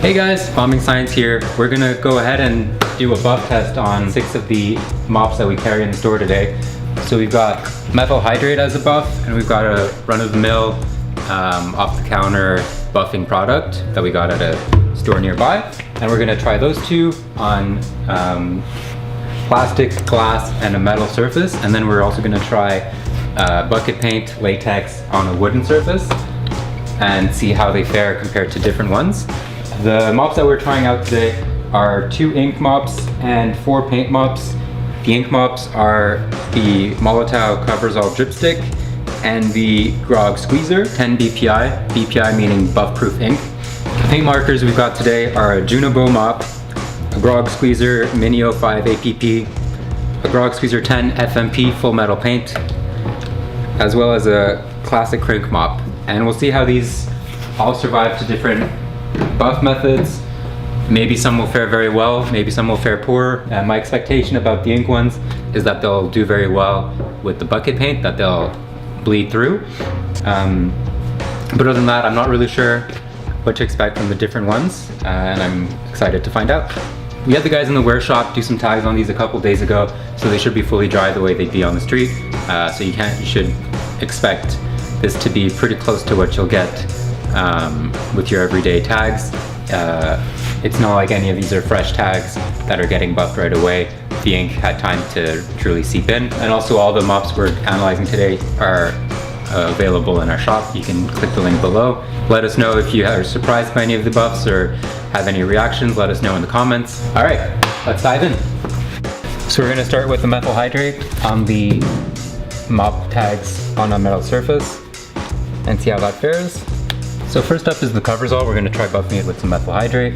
Hey guys, Bombing Science here. We're gonna go ahead and do a buff test on 6 of the mops that we carry in the store today. So we've got methyl hydrate as a buff, and we've got a run-of-the-mill, off-the-counter buffing product that we got at a store nearby. And we're gonna try those two on plastic, glass, and a metal surface. And then we're also gonna try bucket paint, latex on a wooden surface and see how they fare compared to different ones. The mops that we're trying out today are 2 ink mops and 4 paint mops. The ink mops are the Molotov Covers All Dripstick and the Grog Squeezer, 10 BPI, BPI meaning buff proof ink. The paint markers we've got today are a Junibo mop, a Grog Squeezer Mini 05 APP, a Grog Squeezer 10 FMP full metal paint, as well as a classic crank mop. And we'll see how these all survive to different buff methods. Maybe some will fare very well, maybe some will fare poor. My expectation about the ink ones is that they'll do very well with the bucket paint, that they'll bleed through. But other than that, I'm not really sure what to expect from the different ones, and I'm excited to find out. We had the guys in the wear shop do some tags on these a couple days ago, so they should be fully dry the way they'd be on the street. So you should expect this to be pretty close to what you'll get with your everyday tags. It's not like any of these are fresh tags that are getting buffed right away. The ink had time to truly seep in. And also all the mops we're analyzing today are available in our shop. You can click the link below. Let us know if you are surprised by any of the buffs or have any reactions. Let us know in the comments. All right, let's dive in. So we're gonna start with the methyl hydrate on the mop tags on a metal surface and see how that fares. So first up is the Covers All. We're going to try buffing it with some methyl hydrate.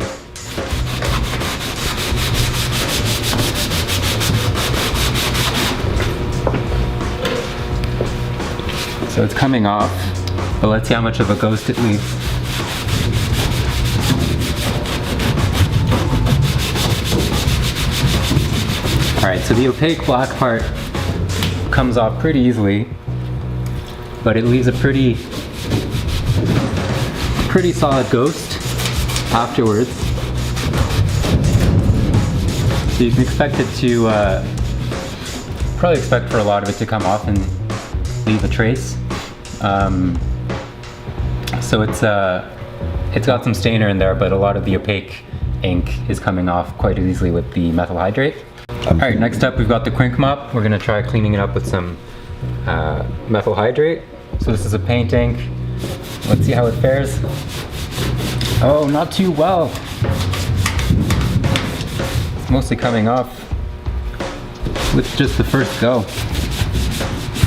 So it's coming off, but let's see how much of a ghost it leaves. Alright, so the opaque black part comes off pretty easily, but it leaves a pretty solid ghost afterwards. So you can expect it to, probably expect for a lot of it to come off and leave a trace. So it's got some stainer in there, but a lot of the opaque ink is coming off quite easily with the methyl hydrate. Alright, next up we've got the Crink Mop. We're gonna try cleaning it up with some methyl hydrate. So this is a paint ink. Let's see how it fares. Oh, not too well. It's mostly coming off with just the first go.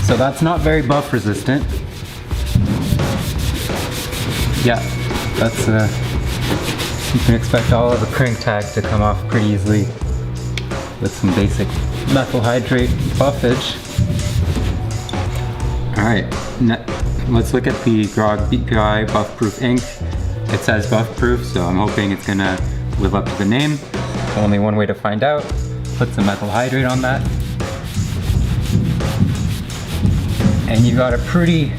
So that's not very buff resistant. Yeah, that's you can expect all of the crank tag to come off pretty easily with some basic methyl hydrate buffage. Alright, let's look at the Grog BPI buff proof ink. It says buff proof, so I'm hoping it's gonna live up to the name. Only one way to find out. Put some methyl hydrate on that. And you got a pretty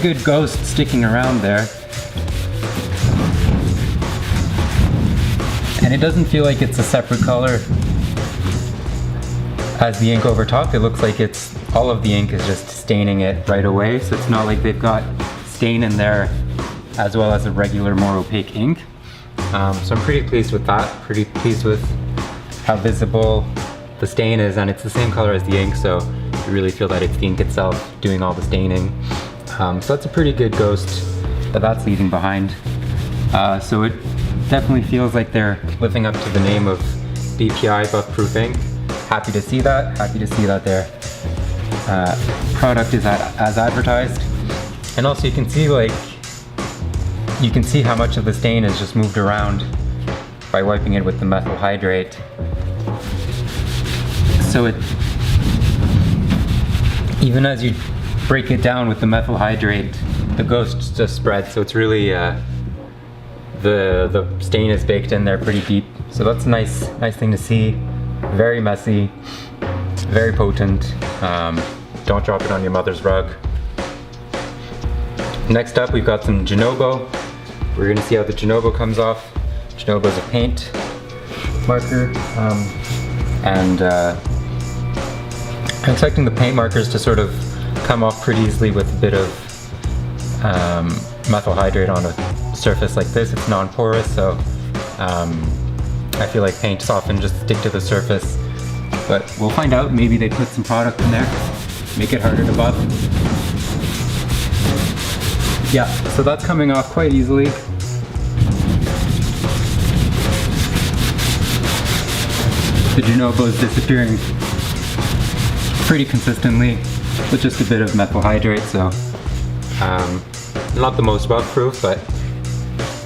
good ghost sticking around there. And it doesn't feel like it's a separate color as the ink over top. It looks like all of the ink is just staining it right away, so it's not like they've got stain in there as well as a regular more opaque ink. So I'm pretty pleased with that, pretty pleased with how visible the stain is, and it's the same color as the ink, so you really feel that it's the ink itself doing all the staining. So that's a pretty good ghost that that's leaving behind. So it definitely feels like they're living up to the name of BPI buff proof ink. Happy to see that, their product is as advertised. And also you can see how much of the stain is just moved around by wiping it with the methyl hydrate. So even as you break it down with the methyl hydrate, the ghost just spreads. So it's really, the stain is baked in there pretty deep. So that's a nice thing to see. Very messy, very potent. Don't drop it on your mother's rug. Next up, we've got some Junibo We're gonna see how the Genovo comes off. Genovo is a paint marker, and I'm expecting the paint markers to sort of come off pretty easily with a bit of methyl hydrate on a surface like this. It's non-porous, so I feel like paints often just stick to the surface. But we'll find out. Maybe they put some product in there, make it harder to buff. Yeah, so that's coming off quite easily. The Genovo is disappearing pretty consistently with just a bit of methyl hydrate, so not the most buff proof, but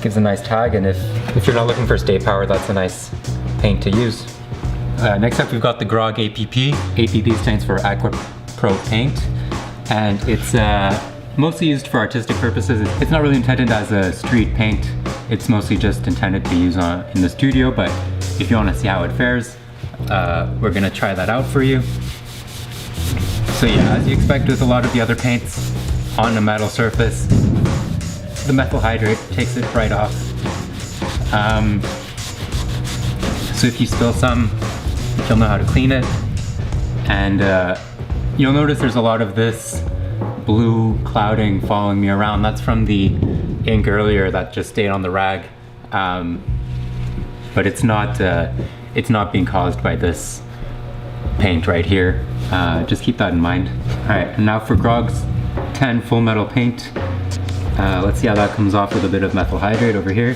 gives a nice tag, and if you're not looking for stay power, that's a nice paint to use. Next up we've got the Grog APP. APP stands for Aqua Pro Paint, and it's mostly used for artistic purposes. It's not really intended as a street paint. It's mostly just intended to use in the studio, but if you want to see how it fares, we're gonna try that out for you. So yeah, as you expect with a lot of the other paints on a metal surface, the methyl hydrate takes it right off. So if you spill some, you'll know how to clean it. And you'll notice there's a lot of this blue clouding following me around. That's from the ink earlier that just stayed on the rag. But it's not being caused by this paint right here. Just keep that in mind. All right, and now for Grog's 10 full metal paint. Let's see how that comes off with a bit of methyl hydrate over here.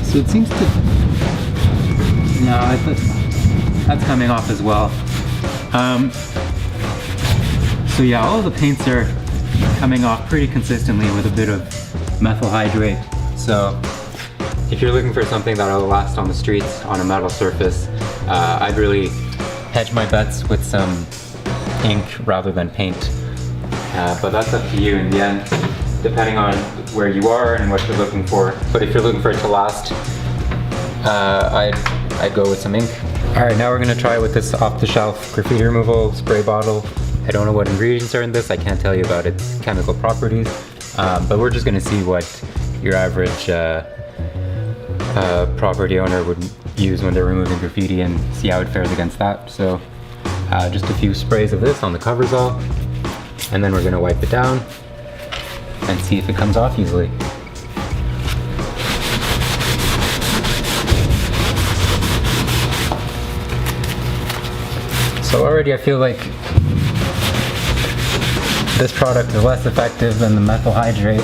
So it seems to, no, I thought that's coming off as well. So yeah, all of the paints are coming off pretty consistently with a bit of methyl hydrate. So if you're looking for something that'll last on the streets on a metal surface, I'd really hedge my bets with some ink rather than paint. But that's up to you in the end, depending on where you are and what you're looking for. But if you're looking for it to last, I'd go with some ink. All right, now we're gonna try with this off-the-shelf graffiti removal spray bottle. I don't know what ingredients are in this. I can't tell you about its chemical properties, but we're just gonna see what your average property owner would use when they're removing graffiti and see how it fares against that. So just a few sprays of this on the coverall, and then we're gonna wipe it down and see if it comes off easily. So already I feel like this product is less effective than the methyl hydrate.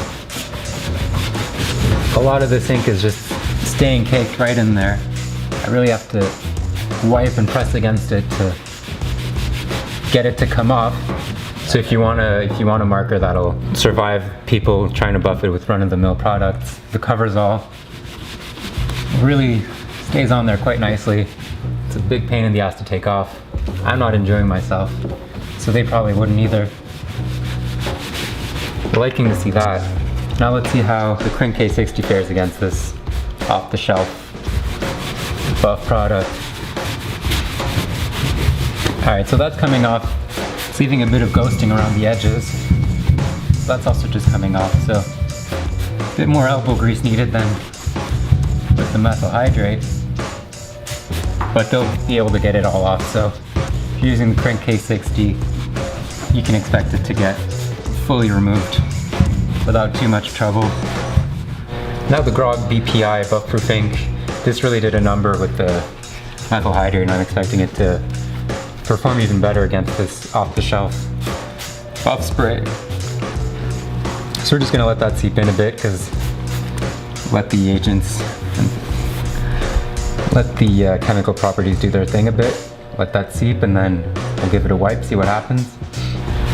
A lot of this ink is just staying caked right in there. I really have to wipe and press against it to get it to come off. So if you want a marker that'll survive people trying to buff it with run-of-the-mill products, the coverall really stays on there quite nicely. It's a big pain in the ass to take off. I'm not enjoying myself, so they probably wouldn't either. Liking to see that. Now let's see how the Crank K60 fares against this off-the-shelf buff product. Alright, so that's coming off. It's leaving a bit of ghosting around the edges. That's also just coming off, so a bit more elbow grease needed than with the methyl hydrate. But they'll be able to get it all off, so if you're using the Crank K60, you can expect it to get fully removed without too much trouble. Now the Grog BPI buff proof ink. This really did a number with the methyl hydrate, and I'm expecting it to perform even better against this off-the-shelf buff spray. So we're just gonna let that seep in a bit, because let the agents and let the chemical properties do their thing a bit. Let that seep, and then we'll give it a wipe, see what happens.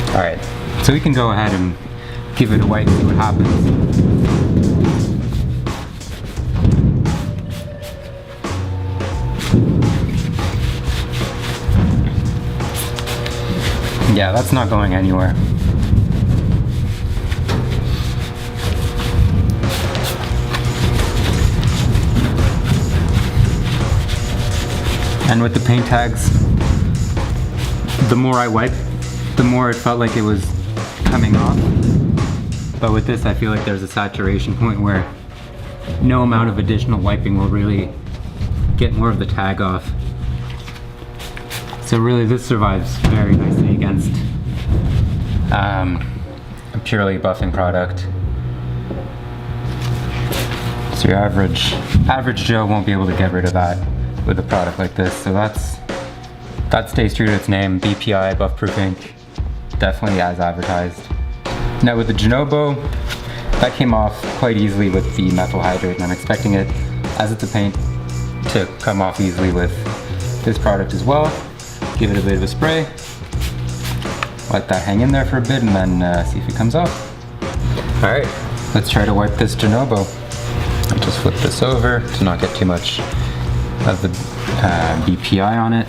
All right, so we can go ahead and give it a wipe, see what happens. Yeah, that's not going anywhere. And with the paint tags, the more I wipe, the more it felt like it was coming off. But with this, I feel like there's a saturation point where no amount of additional wiping will really get more of the tag off. So really this survives very nicely against a purely buffing product. So your average Joe won't be able to get rid of that with a product like this. So that stays true to its name, BPI, buff proof ink, definitely as advertised. Now with the Genobo, that came off quite easily with the methyl hydrate, and I'm expecting it, as it's a paint, to come off easily with this product as well. Give it a bit of a spray, let that hang in there for a bit, and then see if it comes off. All right, let's try to wipe this Genobo. I'll just flip this over to not get too much of the BPI on it.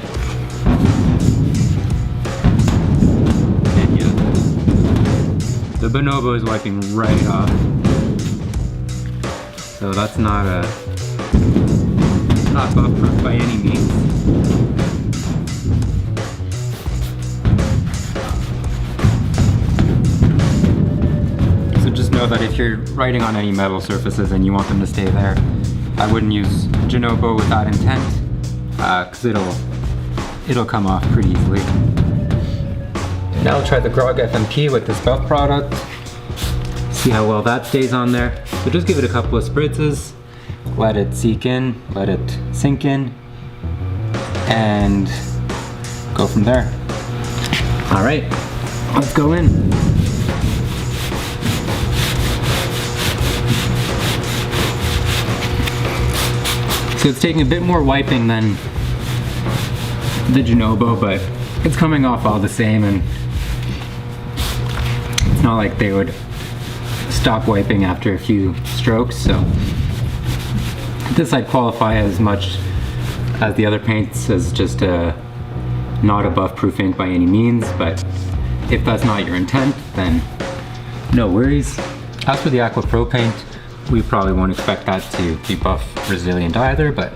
And yeah, the Bonobo is wiping right off. So that's not buff proof by any means. So just know that if you're writing on any metal surfaces and you want them to stay there, I wouldn't use Genobo with that intent, because it'll come off pretty easily. Now I'll try the Grog FMP with this buff product. See how well that stays on there. So just give it a couple of spritzes, let it seep in, let it sink in, and go from there. All right, let's go in. So it's taking a bit more wiping than the Genobo, but it's coming off all the same, and it's not like they would stop wiping after a few strokes. So this I'd qualify as much as the other paints as just not a buff proof ink by any means, but if that's not your intent, then no worries. As for the Aqua Pro paint, we probably won't expect that to be buff resilient either, but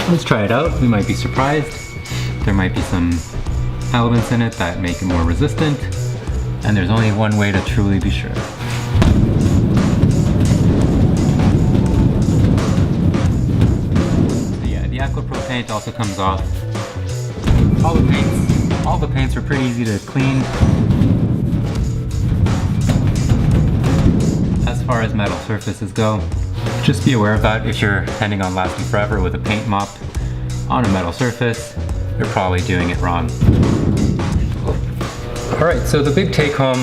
let's try it out. We might be surprised. There might be some elements in it that make it more resistant, and there's only one way to truly be sure. So yeah, the Aqua Pro paint also comes off. All the paints are pretty easy to clean. As far as metal surfaces go, just be aware of that. If you're intending on lasting forever with a paint mop on a metal surface, you're probably doing it wrong. All right, so the big take home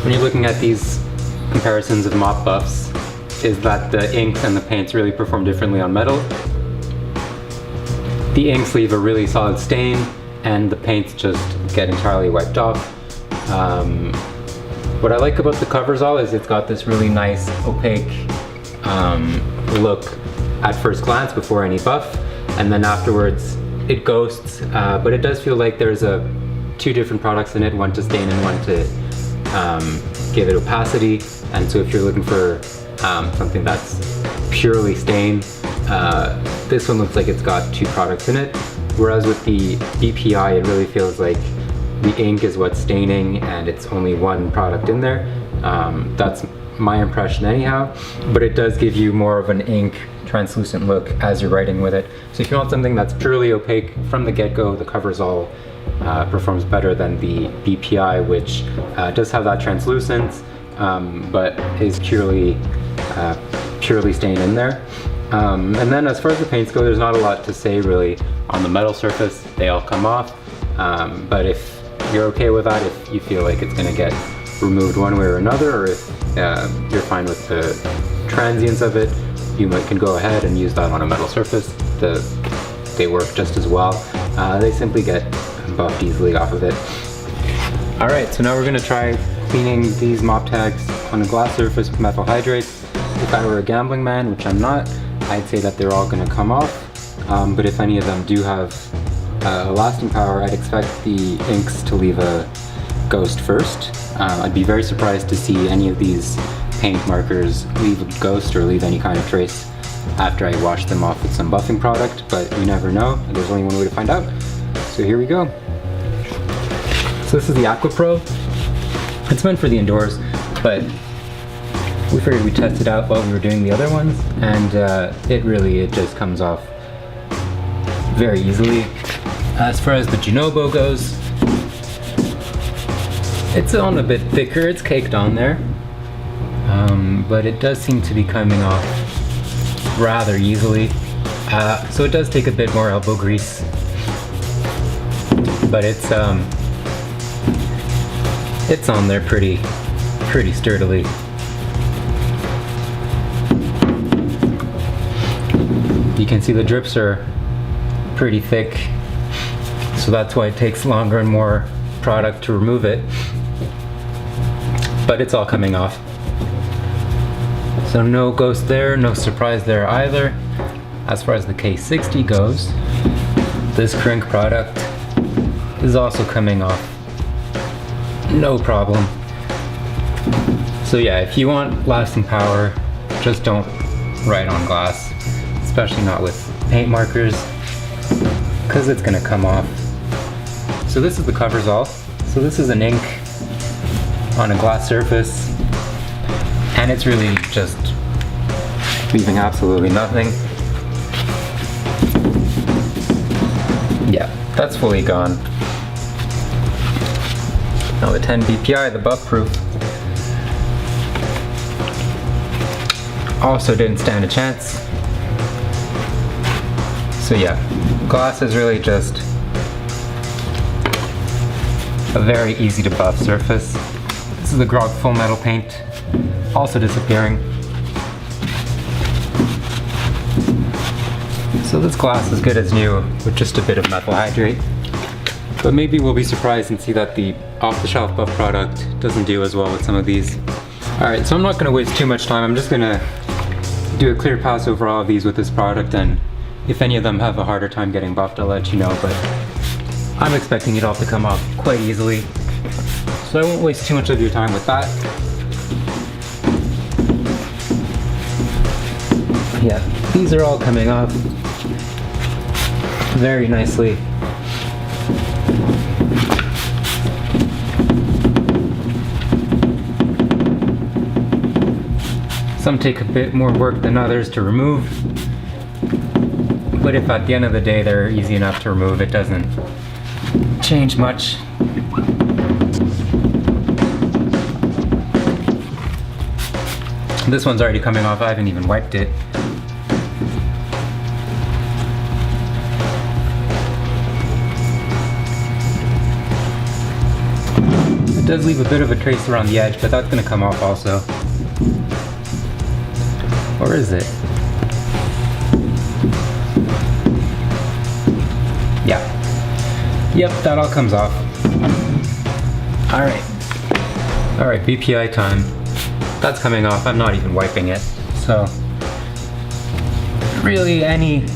when you're looking at these comparisons of mop buffs is that the inks and the paints really perform differently on metal. The inks leave a really solid stain, and the paints just get entirely wiped off. What I like about the Coversol is it's got this really nice opaque look at first glance before any buff, and then afterwards it ghosts, but it does feel like there's two different products in it, one to stain and one to give it opacity. And so if you're looking for something that's purely stain, this one looks like it's got two products in it, whereas with the BPI it really feels like the ink is what's staining and it's only one product in there. That's my impression anyhow, but it does give you more of an ink translucent look as you're writing with it. So if you want something that's purely opaque from the get-go, the Coversol performs better than the BPI, which does have that translucence, but is purely stained in there. And then as far as the paints go, there's not a lot to say really on the metal surface. They all come off, but if you're okay with that, if you feel like it's gonna get removed one way or another, or if you're fine with the transience of it, you can go ahead and use that on a metal surface. They work just as well. They simply get buffed easily off of it. All right, so now we're gonna try cleaning these mop tags on a glass surface with methyl hydrate. If I were a gambling man, which I'm not, I'd say that they're all gonna come off. But if any of them do have lasting power, I'd expect the inks to leave a ghost first. I'd be very surprised to see any of these paint markers leave a ghost or leave any kind of trace after I wash them off with some buffing product, but you never know. There's only one way to find out. So here we go. So this is the Aqua Pro. It's meant for the indoors, but we figured we'd test it out while we were doing the other ones, and it just comes off very easily. As far as the Genobo goes, it's on a bit thicker, it's caked on there, but it does seem to be coming off rather easily. So it does take a bit more elbow grease, but it's on there pretty sturdily. You can see the drips are pretty thick, so that's why it takes longer and more product to remove it, but it's all coming off. So no ghost there, no surprise there either. As far as the K60 goes, this crank product is also coming off, no problem. So yeah, if you want lasting power, just don't write on glass, especially not with paint markers, because it's gonna come off. So this is the covers all. So this is an ink on a glass surface, and it's really just leaving absolutely nothing. Yeah, that's fully gone. Now the 10 BPI, the buff proof, also didn't stand a chance. So yeah, glass is really just a very easy to buff surface. This is the Grog Full Metal paint, also disappearing. So this glass is good as new with just a bit of methyl hydrate. But maybe we'll be surprised and see that the off-the-shelf buff product doesn't do as well with some of these. Alright, so I'm not going to waste too much time. I'm just going to do a clear pass over all of these with this product, and if any of them have a harder time getting buffed, I'll let you know, but I'm expecting it all to come off quite easily. So I won't waste too much of your time with that. Yeah, these are all coming off very nicely. Some take a bit more work than others to remove, but if at the end of the day they're easy enough to remove, it doesn't change much. This one's already coming off, I haven't even wiped it. It does leave a bit of a trace around the edge, but that's going to come off also. Or is it? Yeah. Yep, that all comes off. Alright. Alright, BPI time. That's coming off. I'm not even wiping it. So, really any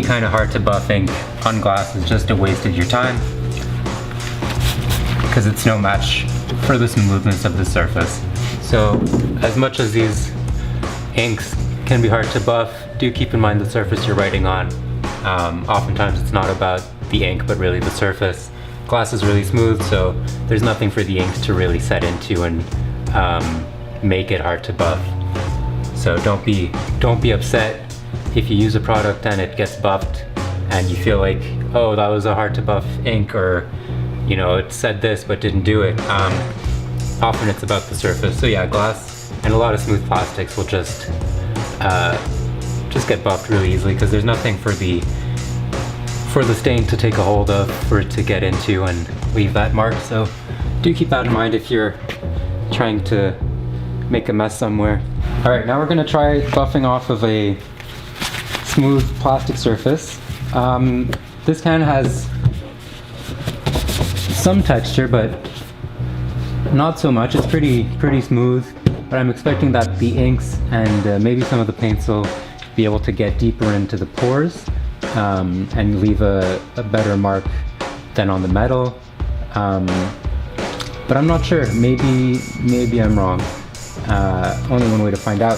kind of hard to buff ink on glass is just a waste of your time, because it's no match for the smoothness of the surface. So as much as these inks can be hard to buff, do keep in mind the surface you're writing on. Oftentimes it's not about the ink, but really the surface. Glass is really smooth, so there's nothing for the ink to really set into and make it hard to buff. So don't be upset if you use a product and it gets buffed and you feel like, oh, that was a hard to buff ink, or you know, it said this but didn't do it. Often it's about the surface. So yeah, glass and a lot of smooth plastics will just get buffed really easily, because there's nothing for the stain to take a hold of, for it to get into and leave that mark. So do keep that in mind if you're trying to make a mess somewhere. All right, now we're gonna try buffing off of a smooth plastic surface. This can has some texture, but not so much. It's pretty smooth, but I'm expecting that the inks and maybe some of the paints will be able to get deeper into the pores and leave a better mark than on the metal. But I'm not sure. Maybe I'm wrong. Only one way to find out.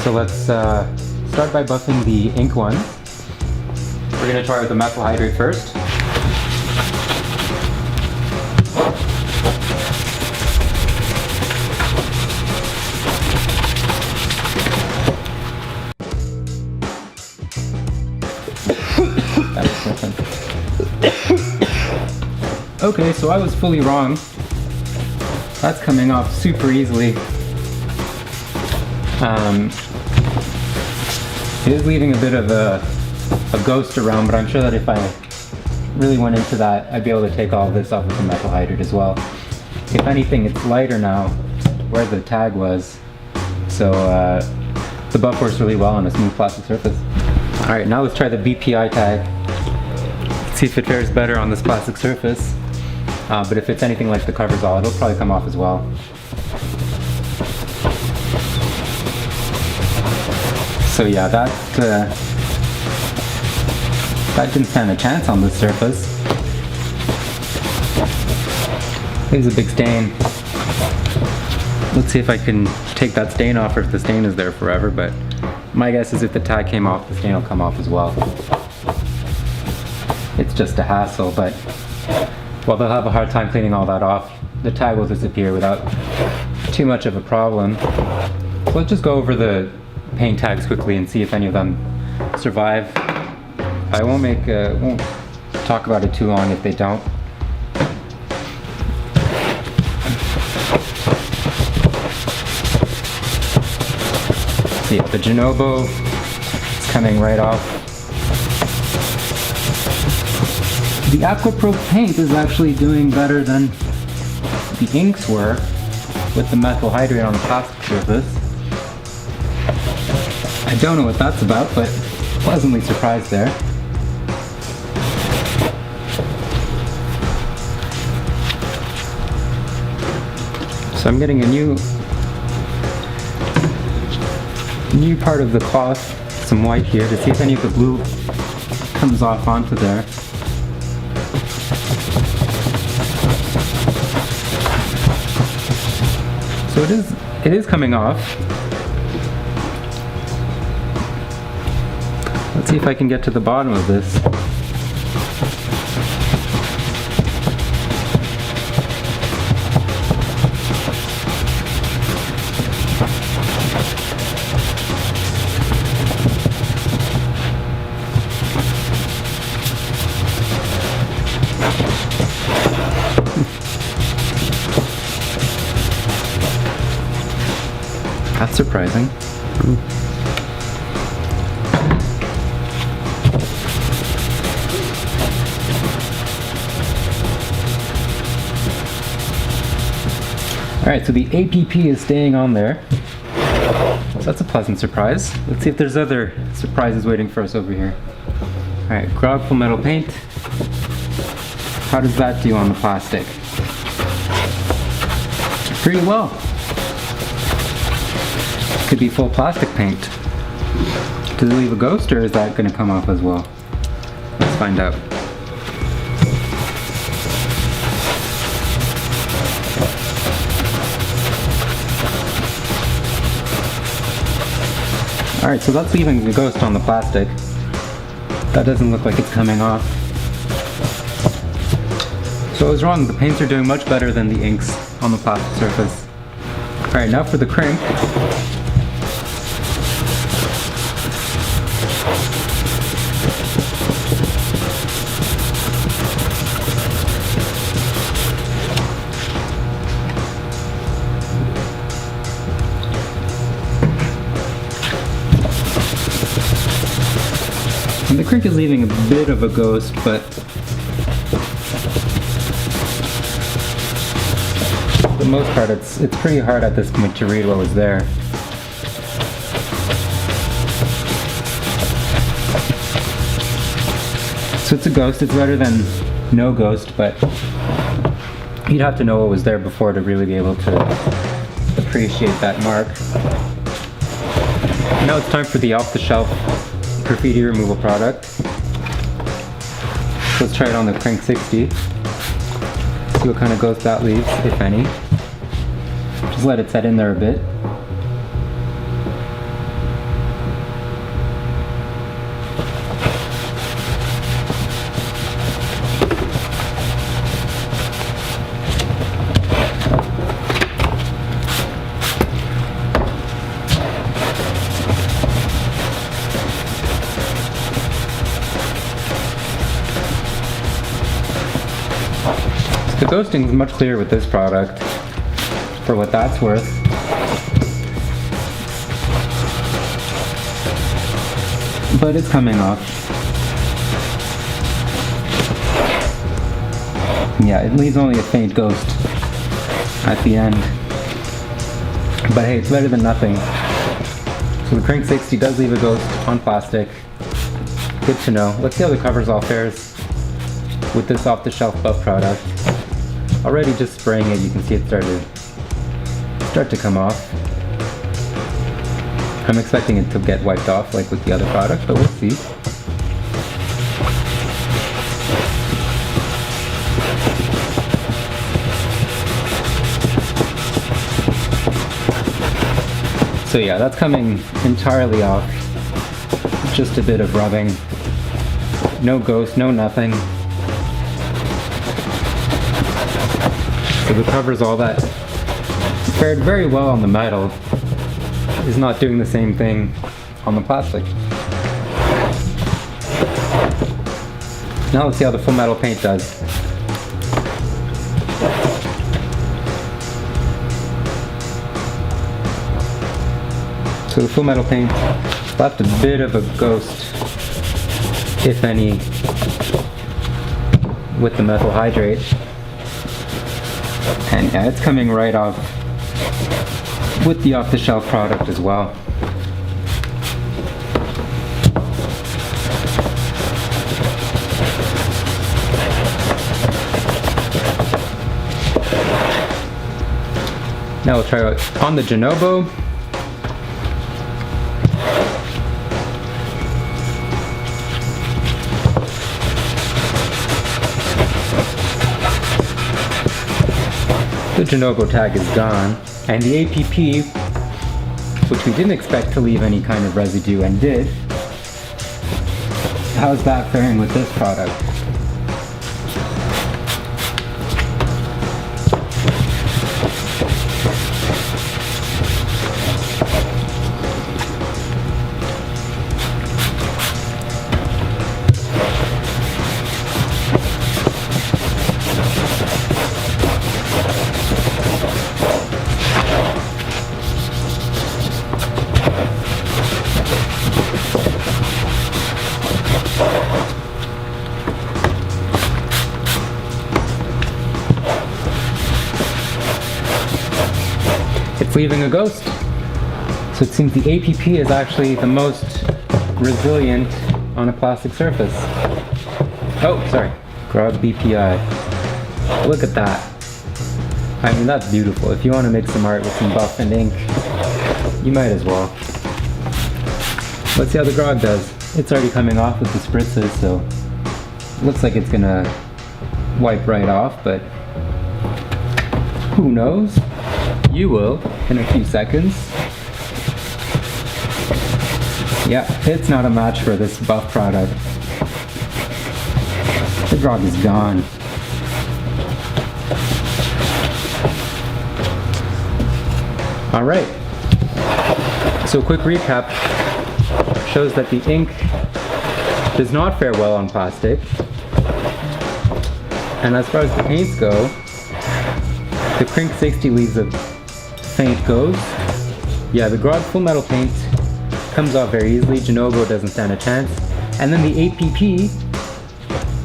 So let's start by buffing the ink one. We're gonna try with the methyl hydrate first. Okay, so I was fully wrong. That's coming off super easily. It is leaving a bit of a ghost around, but I'm sure that if I really went into that, I'd be able to take all of this off with the methyl hydrate as well. If anything, it's lighter now where the tag was, so the buff works really well on a smooth plastic surface. Alright, now let's try the BPI tag. See if it fares better on this plastic surface. But if it's anything like the Coversol, it'll probably come off as well. So yeah, that didn't stand a chance on this surface. There's a big stain. Let's see if I can take that stain off or if the stain is there forever, but my guess is if the tag came off, the stain will come off as well. It's just a hassle, but well, they'll have a hard time cleaning all that off. The tag will disappear without too much of a problem. So let's just go over the paint tags quickly and see if any of them survive. I won't talk about it too long if they don't. See, the Genovo is coming right off. The Aquapro paint is actually doing better than the inks were with the methyl hydrate on the plastic surface. I don't know what that's about, but pleasantly surprised there. So I'm getting a new part of the cloth, some white here, to see if any of the blue comes off onto there. So it is coming off. Let's see if I can get to the bottom of this. That's surprising. Alright, so the APP is staying on there. So that's a pleasant surprise. Let's see if there's other surprises waiting for us over here. Alright, Grog Full Metal Paint. How does that do on the plastic? Pretty well. Could be full plastic paint. Does it leave a ghost, or is that going to come off as well? Let's find out. Alright, so that's leaving the ghost on the plastic. That doesn't look like it's coming off. So I was wrong, the paints are doing much better than the inks on the plastic surface. Alright, now for the crank. And the crank is leaving a bit of a ghost, but for the most part it's pretty hard at this point to read what was there. So it's a ghost. It's better than no ghost, but you'd have to know what was there before to really be able to appreciate that mark. Now it's time for the off-the-shelf graffiti removal product. So let's try it on the Crank 60. See what kind of ghost that leaves, if any. Just let it set in there a bit. The ghosting is much clearer with this product, for what that's worth. But it's coming off. Yeah, it leaves only a faint ghost at the end. But hey, it's better than nothing. So the Crank 60 does leave a ghost on plastic. Good to know. Let's see how the cover's all fares with this off-the-shelf buff product. Already just spraying it, you can see it start to come off. I'm expecting it to get wiped off like with the other product, but we'll see. So yeah, that's coming entirely off. Just a bit of rubbing. No ghost, no nothing. So the cover's all that fared very well on the metal is not doing the same thing on the plastic. Now let's see how the full metal paint does. So the full metal paint left a bit of a ghost, if any, with the methyl hydrate. And yeah, it's coming right off with the off-the-shelf product as well. Now we'll try it on the Genobo. The Genobo tag is gone, and the APP, which we didn't expect to leave any kind of residue and did. How's that faring with this product? It's leaving a ghost. So it seems the APP is actually the most resilient on a plastic surface. Oh, sorry. Grog BPI. Look at that. I mean, that's beautiful. If you want to make some art with some buff and ink, you might as well. Let's see how the grog does. It's already coming off with the spritzes, so it looks like it's gonna wipe right off, but who knows? You will in a few seconds. Yeah, it's not a match for this buff product. The grog is gone. All right. So a quick recap shows that the ink does not fare well on plastic. And as far as the paints go, the Crank 60 leaves a faint ghost. Yeah, the Grog full metal paint comes off very easily. Genobo doesn't stand a chance. And then the APP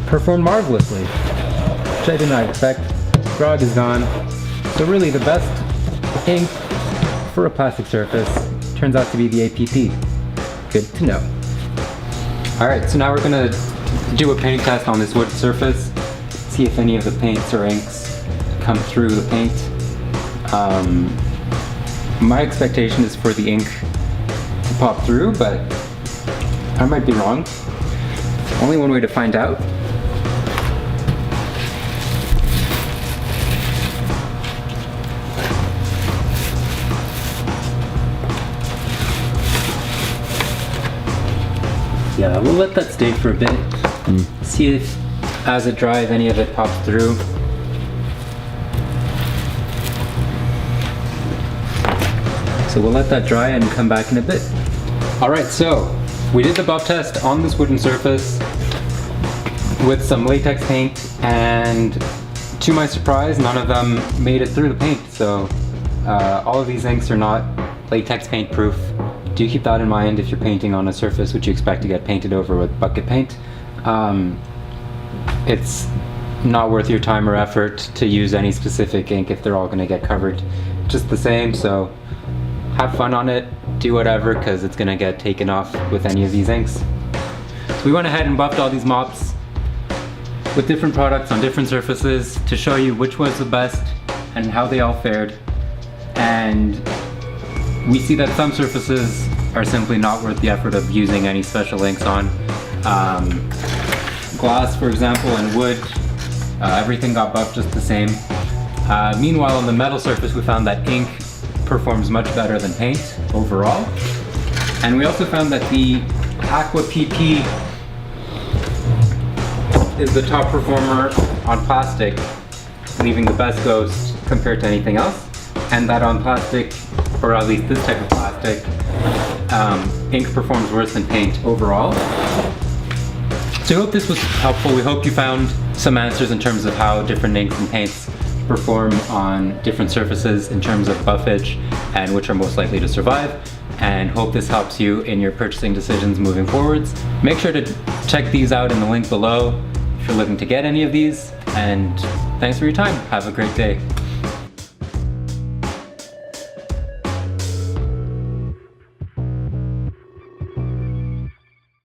performed marvelously, which I did not expect. Grog is gone. So really the best ink for a plastic surface turns out to be the APP. Good to know. Alright, so now we're gonna do a paint test on this wood surface. See if any of the paints or inks come through the paint. My expectation is for the ink to pop through, but I might be wrong. Only one way to find out. Yeah, we'll let that stay for a bit. See if, as it dries, any of it pops through. So we'll let that dry and come back in a bit. Alright, so we did the buff test on this wooden surface with some latex paint and to my surprise, none of them made it through the paint. So all of these inks are not latex paint proof. Do keep that in mind if you're painting on a surface which you expect to get painted over with bucket paint. It's not worth your time or effort to use any specific ink if they're all going to get covered just the same. So have fun on it, do whatever, because it's going to get taken off with any of these inks. So we went ahead and buffed all these mops with different products on different surfaces to show you which was the best and how they all fared. And we see that some surfaces are simply not worth the effort of using any special inks on. Glass, for example, and wood, everything got buffed just the same. Meanwhile, on the metal surface, we found that ink performs much better than paint overall. And we also found that the Aqua PP is the top performer on plastic, leaving the best ghost compared to anything else. And that on plastic, or at least this type of plastic, ink performs worse than paint overall. So I hope this was helpful. We hope you found some answers in terms of how different inks and paints perform on different surfaces in terms of buffage and which are most likely to survive, and hope this helps you in your purchasing decisions moving forwards. Make sure to check these out in the link below if you're looking to get any of these, and thanks for your time. Have a great day.